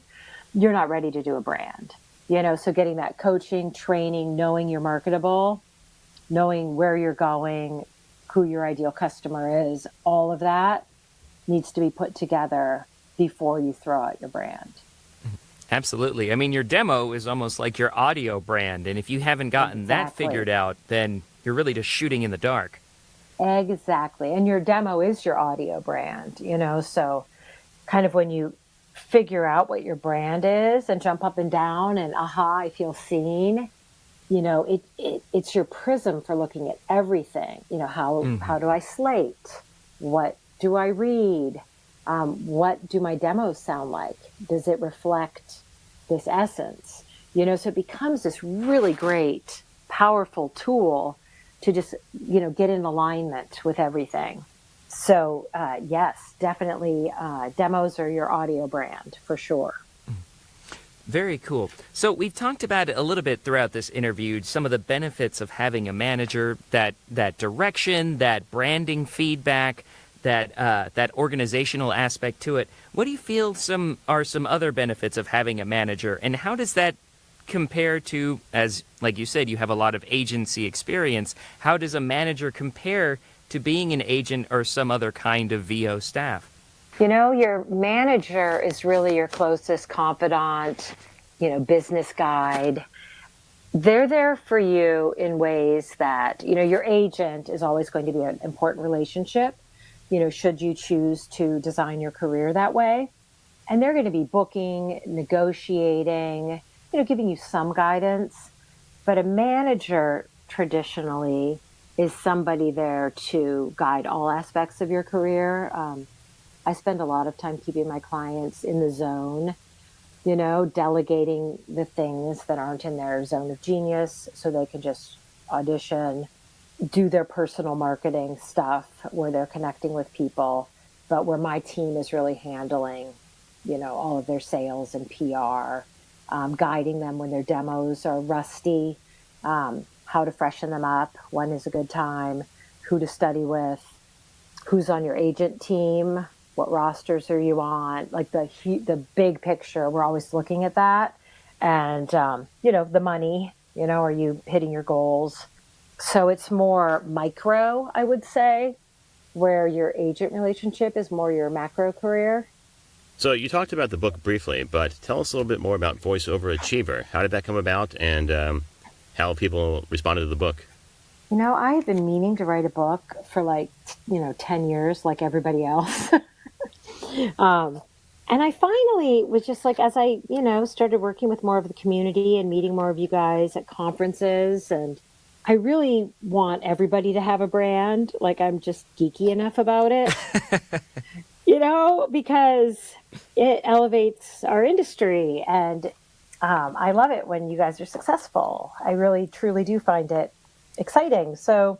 you're not ready to do a brand. So getting that coaching, training, knowing you're marketable, knowing where you're going, who your ideal customer is, all of that needs to be put together before you throw out your brand. Absolutely. I mean, your demo is almost like your audio brand. And if you haven't gotten that figured out, then you're really just shooting in the dark. Exactly. And your demo is your audio brand, so kind of when you figure out what your brand is and jump up and down and I feel seen, it's your prism for looking at everything. How do I slate? What do I read? What do my demos sound like? Does it reflect this essence? So it becomes this really great, powerful tool to just, get in alignment with everything. So, yes, definitely demos are your audio brand for sure. Very cool. So we've talked about it a little bit throughout this interview, some of the benefits of having a manager, that direction, that branding feedback, that organizational aspect to it. What do you feel are some other benefits of having a manager, and how does that compare to, as like you said, you have a lot of agency experience, how does a manager compare to being an agent or some other kind of VO staff? Your manager is really your closest confidant, business guide. They're there for you in ways that, your agent is always going to be an important relationship, should you choose to design your career that way. and they're going to be booking, negotiating, giving you some guidance. But a manager traditionally is somebody there to guide all aspects of your career. I spend a lot of time keeping my clients in the zone, delegating the things that aren't in their zone of genius so they can just audition, do their personal marketing stuff where they're connecting with people, but where my team is really handling, all of their sales and PR, guiding them when their demos are rusty, how to freshen them up, when is a good time, who to study with, who's on your agent team, what rosters are you on, like the big picture. We're always looking at that. And, the money, are you hitting your goals? So it's more micro, I would say, where your agent relationship is more your macro career. So you talked about the book briefly, but tell us a little bit more about Voiceover Achiever. How did that come about, and how people responded to the book? I have been meaning to write a book for 10 years, like everybody else. And I finally was just as I, started working with more of the community and meeting more of you guys at conferences, and I really want everybody to have a brand. I'm just geeky enough about it, because it elevates our industry. And I love it when you guys are successful. I really, truly do find it exciting. So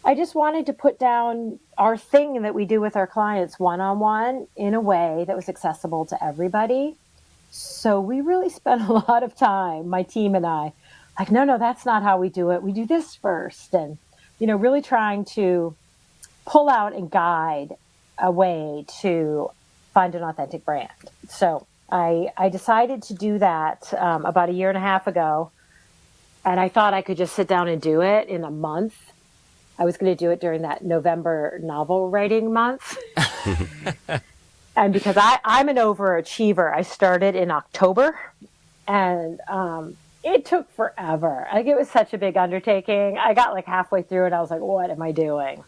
I just wanted to put down our thing that we do with our clients one-on-one in a way that was accessible to everybody. So we really spent a lot of time, my team and I, no, that's not how we do it. We do this first. And, really trying to pull out and guide a way to find an authentic brand. So I decided to do that about 1.5 years ago. And I thought I could just sit down and do it in a month. I was going to do it during that November novel writing month. And because I'm an overachiever, I started in October. And it took forever. It was such a big undertaking. I got halfway through and I was like, what am I doing?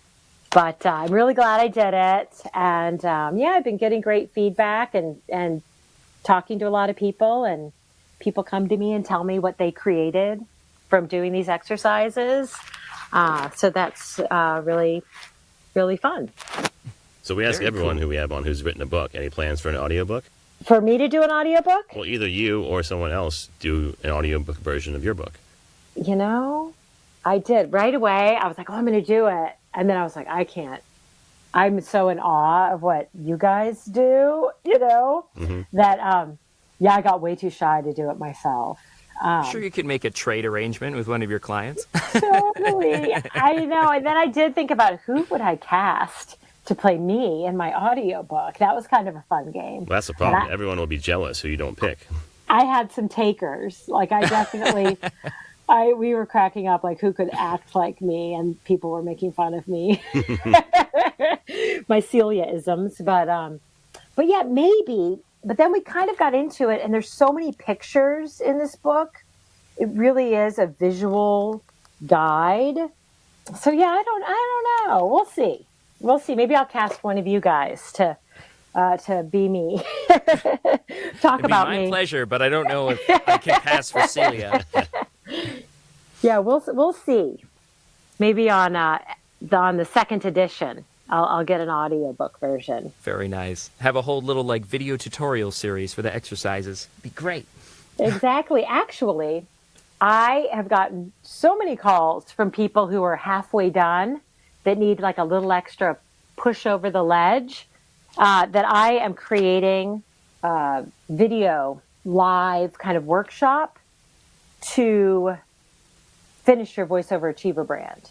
But I'm really glad I did it. And I've been getting great feedback and talking to a lot of people. And people come to me and tell me what they created from doing these exercises. So that's really, really fun. So we ask everyone who we have on who's written a book, any plans for an audiobook? For me to do an audiobook? Well, either you or someone else do an audiobook version of your book. I did right away. I was like, I'm going to do it. And then I was like, I can't. I'm so in awe of what you guys do, that, I got way too shy to do it myself. Sure, you could make a trade arrangement with one of your clients. Totally. I know. And then I did think about who would I cast to play me in my audiobook. That was kind of a fun game. Well, that's the problem. Everyone will be jealous who you don't pick. I had some takers. I definitely, we were cracking up, who could act like me, and people were making fun of me. My Celia-isms. But yeah, maybe. But then we kind of got into it, and there's so many pictures in this book. It really is a visual guide. So yeah, I don't know. We'll see. Maybe I'll cast one of you guys to be me. Talk about me. It'd be my pleasure, but I don't know if I can pass for Celia. Yeah, we'll see. Maybe on the second edition, I'll get an audiobook version. Very nice. Have a whole little video tutorial series for the exercises. Be great. Exactly. Actually, I have gotten so many calls from people who are halfway done that need a little extra push over the ledge, that I am creating a video live kind of workshop to finish your voiceover achiever brand.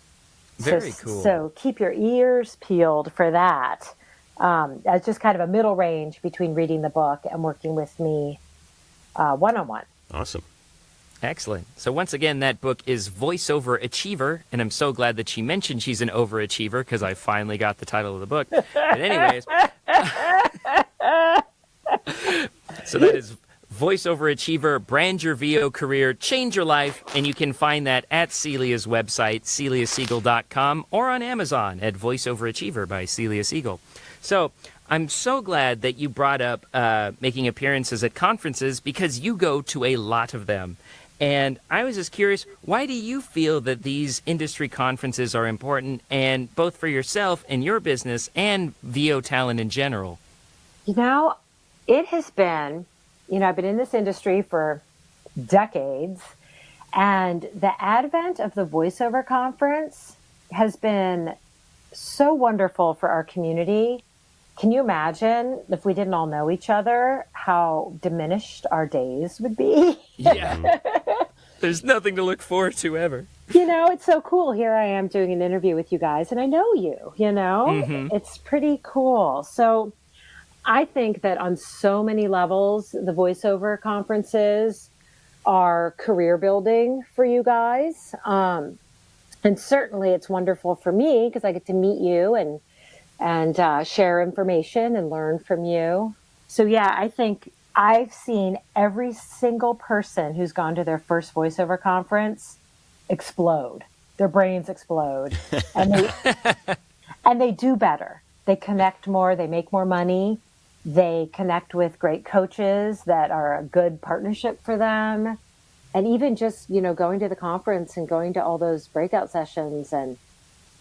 Very cool. So keep your ears peeled for that. It's just kind of a middle range between reading the book and working with me one-on-one. Awesome. Excellent. So once again, that book is Voiceover Achiever, and I'm so glad that she mentioned she's an overachiever because I finally got the title of the book. But anyways, so that is Voiceover Achiever, Brand Your VO Career, Change Your Life, and you can find that at Celia's website, celiasiegel.com, or on Amazon at Voiceover Achiever by Celia Siegel. So I'm so glad that you brought up making appearances at conferences because you go to a lot of them. And I was just curious, why do you feel that these industry conferences are important, and both for yourself and your business and VO talent in general? It has been, I've been in this industry for decades, and the advent of the voiceover conference has been so wonderful for our community. Can you imagine if we didn't all know each other, how diminished our days would be? Yeah. There's nothing to look forward to ever. It's so cool. Here I am doing an interview with you guys, and I know you, It's pretty cool. So I think that on so many levels, the voiceover conferences are career building for you guys. And certainly it's wonderful for me because I get to meet you and share information and learn from you. So yeah, I think I've seen every single person who's gone to their first voiceover conference explode. Their brains explode. And they do better. They connect more, they make more money. They connect with great coaches that are a good partnership for them. And even just, going to the conference and going to all those breakout sessions and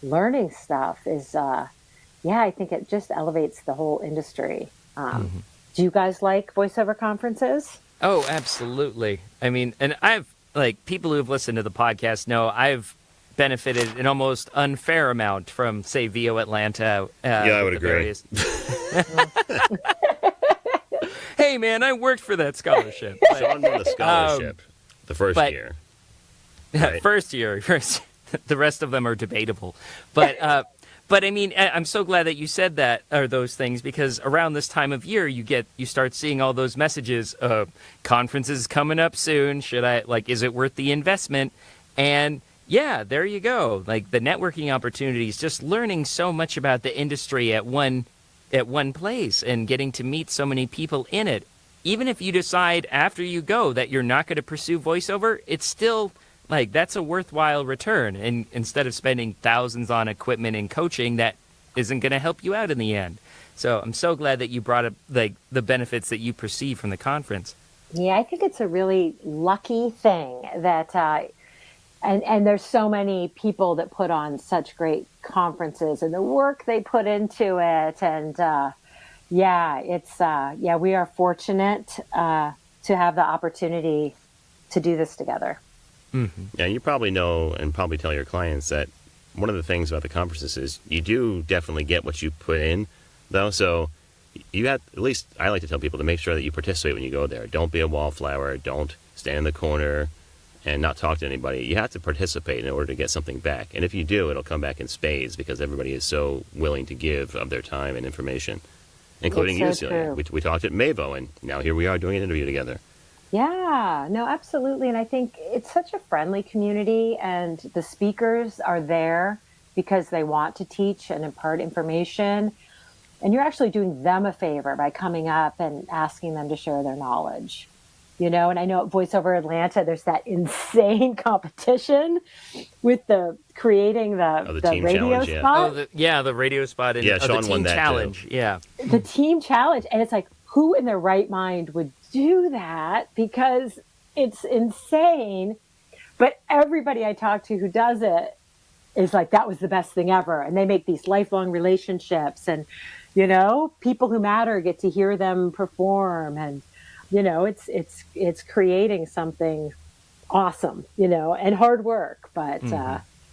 learning stuff is, I think it just elevates the whole industry. Do you guys like voiceover conferences? Oh, absolutely. I mean, and I've, people who have listened to the podcast know I've benefited an almost unfair amount from, say, VO Atlanta. I would agree. Hey, man, I worked for that scholarship. Sean won the scholarship the first year. Right? First year. The rest of them are debatable. But I mean, I'm so glad that you said that, or those things, because around this time of year, you start seeing all those messages, conferences coming up soon. Is it worth the investment? And yeah, there you go. The networking opportunities, just learning so much about the industry at one place and getting to meet so many people in it. Even if you decide after you go that you're not going to pursue voiceover, it's still that's a worthwhile return. And instead of spending thousands on equipment and coaching that isn't going to help you out in the end. So I'm so glad that you brought up the benefits that you perceive from the conference. Yeah, I think it's a really lucky thing that, and there's so many people that put on such great conferences and the work they put into it. And we are fortunate to have the opportunity to do this together. Mm-hmm. Yeah, you probably know and probably tell your clients that one of the things about the conferences is you do definitely get what you put in, though. So you have, at least I like to tell people to make sure that you participate when you go there. Don't be a wallflower. Don't stand in the corner and not talk to anybody. You have to participate in order to get something back. And if you do, it'll come back in spades because everybody is so willing to give of their time and information, including you, Celia. We talked at Mavo, and now here we are doing an interview together. Yeah, no, absolutely. And I think it's such a friendly community, and the speakers are there because they want to teach and impart information. And you're actually doing them a favor by coming up and asking them to share their knowledge. And I know at VoiceOver Atlanta, there's that insane competition with creating the team radio challenge, spot. The radio spot. And, Sean the won team that challenge. too. Yeah. The team challenge. And it's who in their right mind would do that? Because it's insane. But everybody I talk to who does it is that was the best thing ever. And they make these lifelong relationships. And, people who matter get to hear them perform. And, it's creating something awesome, and hard work. But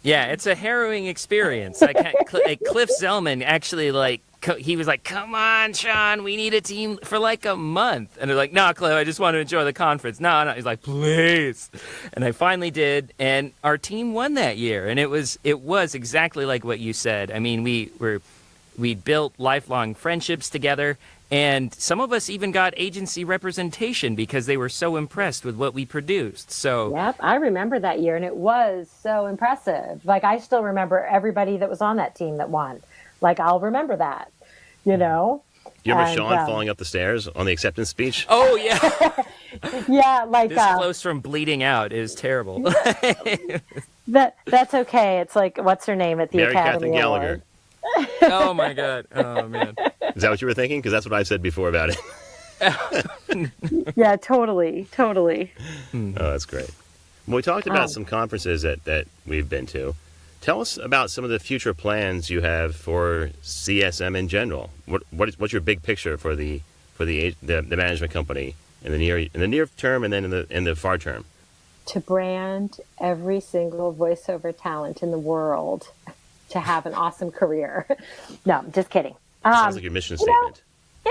yeah, it's a harrowing experience. Cliff Zellman actually he was like, "Come on, Sean, we need a team for a month." And they're like, "No, Cliff, I just want to enjoy the conference." No. He's like, "Please." And I finally did, and our team won that year. And it was exactly like what you said. I mean, we built lifelong friendships together, and some of us even got agency representation because they were so impressed with what we produced. So yep, I remember that year, and it was so impressive. I still remember everybody that was on that team that won. I'll remember that, You remember Sean falling up the stairs on the acceptance speech? Oh, yeah. Yeah, this close from bleeding out is terrible. That's okay. It's what's her name at the Mary Academy Catherine Award? Gallagher. Oh, my God. Oh, man. Is that what you were thinking? Because that's what I said before about it. Yeah, totally. Oh, that's great. Well, we talked about some conferences that we've been to. Tell us about some of the future plans you have for CSM in general. What's your big picture for the management company in the near term and then in the far term? To brand every single voiceover talent in the world to have an awesome career. No, just kidding. Sounds like your mission statement.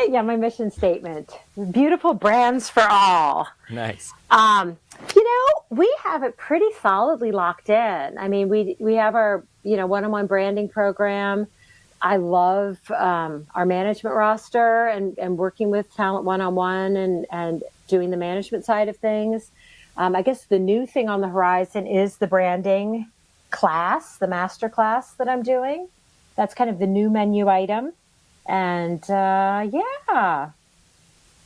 Yeah, my mission statement. Beautiful brands for all. Nice. We have it pretty solidly locked in. I mean, we have our, one-on-one branding program. I love our management roster and working with talent one-on-one and doing the management side of things. I guess the new thing on the horizon is the branding class, the master class that I'm doing. That's kind of the new menu item. And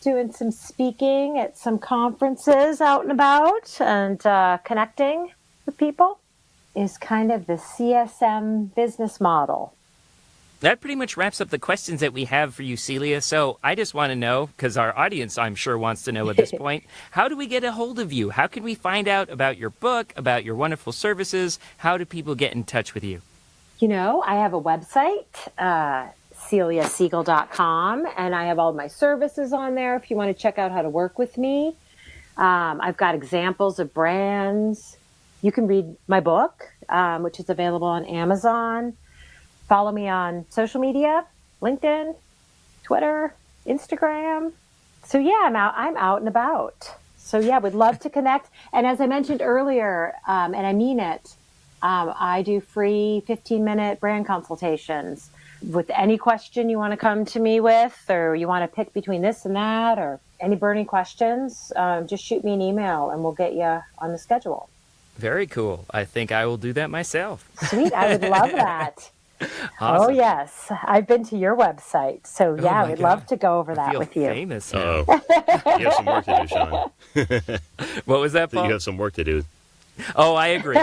doing some speaking at some conferences out and about and connecting with people is kind of the CSM business model. That pretty much wraps up the questions that we have for you, Celia. So I just want to know, because our audience, I'm sure, wants to know at this point, how do we get a hold of you? How can we find out about your book, about your wonderful services? How do people get in touch with you? I have a website, CeliaSiegel.com, and I have all my services on there if you want to check out how to work with me. I've got examples of brands. You can read my book, which is available on Amazon. Follow me on social media, LinkedIn, Twitter, Instagram. So I'm out and about. So we'd love to connect. And as I mentioned earlier, and I mean it, I do free 15-minute brand consultations. With any question you want to come to me with, or you want to pick between this and that, or any burning questions, just shoot me an email and we'll get you on the schedule. Very cool. I think I will do that myself. Sweet. I would love that. Awesome. Oh, yes. I've been to your website. So, we'd love to go over that with you. Famous. You have some work to do, Sean. What was that, Paul? You have some work to do. Oh, I agree.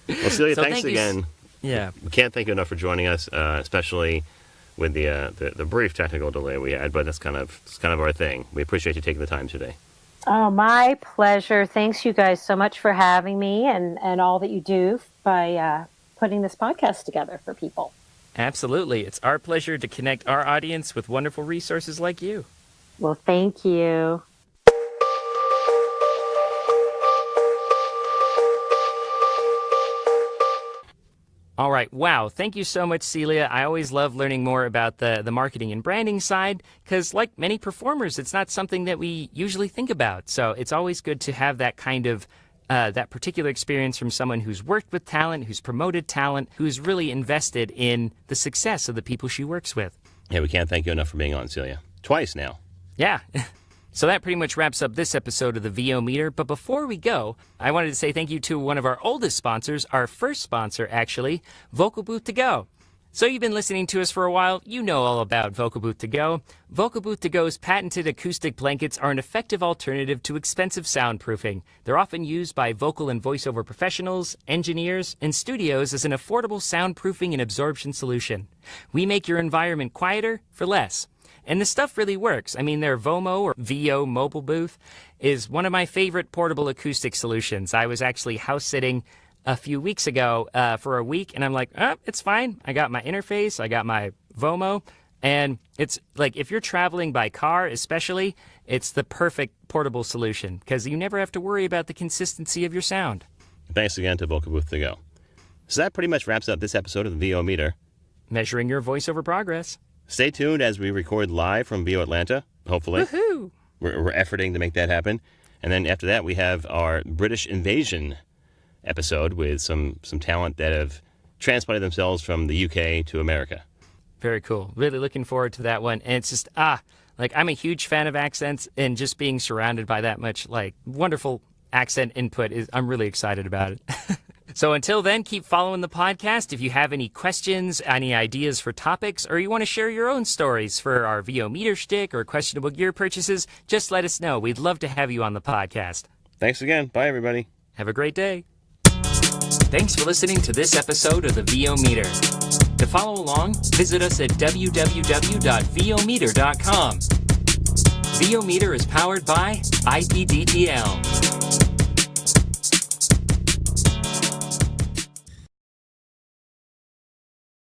Well, Celia, thanks again. Yeah. We can't thank you enough for joining us, especially with the brief technical delay we had, but it's kind of our thing. We appreciate you taking the time today. Oh, my pleasure. Thanks you guys so much for having me and all that you do by putting this podcast together for people. Absolutely. It's our pleasure to connect our audience with wonderful resources like you. Well, thank you. All right. Wow. Thank you so much, Celia. I always love learning more about the marketing and branding side because, like many performers, it's not something that we usually think about. So it's always good to have that kind of that particular experience from someone who's worked with talent, who's promoted talent, who's really invested in the success of the people she works with. Yeah, we can't thank you enough for being on, Celia. Twice now. Yeah. So that pretty much wraps up this episode of the VO Meter. But before we go, I wanted to say thank you to one of our oldest sponsors, our first sponsor, actually, Vocal Booth To Go. So you've been listening to us for a while. You know all about Vocal Booth To Go. Vocal Booth To Go's patented acoustic blankets are an effective alternative to expensive soundproofing. They're often used by vocal and voiceover professionals, engineers, and studios as an affordable soundproofing and absorption solution. We make your environment quieter for less. And this stuff really works. I mean, their VOMO or VO mobile booth is one of my favorite portable acoustic solutions. I was actually house sitting a few weeks ago for a week, and I'm like, it's fine. I got my interface, I got my VOMO, and it's like if you're traveling by car especially, it's the perfect portable solution because you never have to worry about the consistency of your sound. Thanks again to Vocal Booth To Go. So that pretty much wraps up this episode of the VO Meter. Measuring your voiceover progress. Stay tuned as we record live from VO Atlanta, hopefully. Woohoo! We're efforting to make that happen. And then after that, we have our British Invasion episode with some talent that have transplanted themselves from the UK to America. Very cool. Really looking forward to that one. And it's just, I'm a huge fan of accents, and just being surrounded by that much, wonderful accent input, I'm really excited about it. So until then, keep following the podcast. If you have any questions, any ideas for topics, or you want to share your own stories for our VO Meter shtick or questionable gear purchases, just let us know. We'd love to have you on the podcast. Thanks again. Bye, everybody. Have a great day. Thanks for listening to this episode of the VO Meter. To follow along, visit us at www.vometer.com. VO Meter is powered by IPDTL.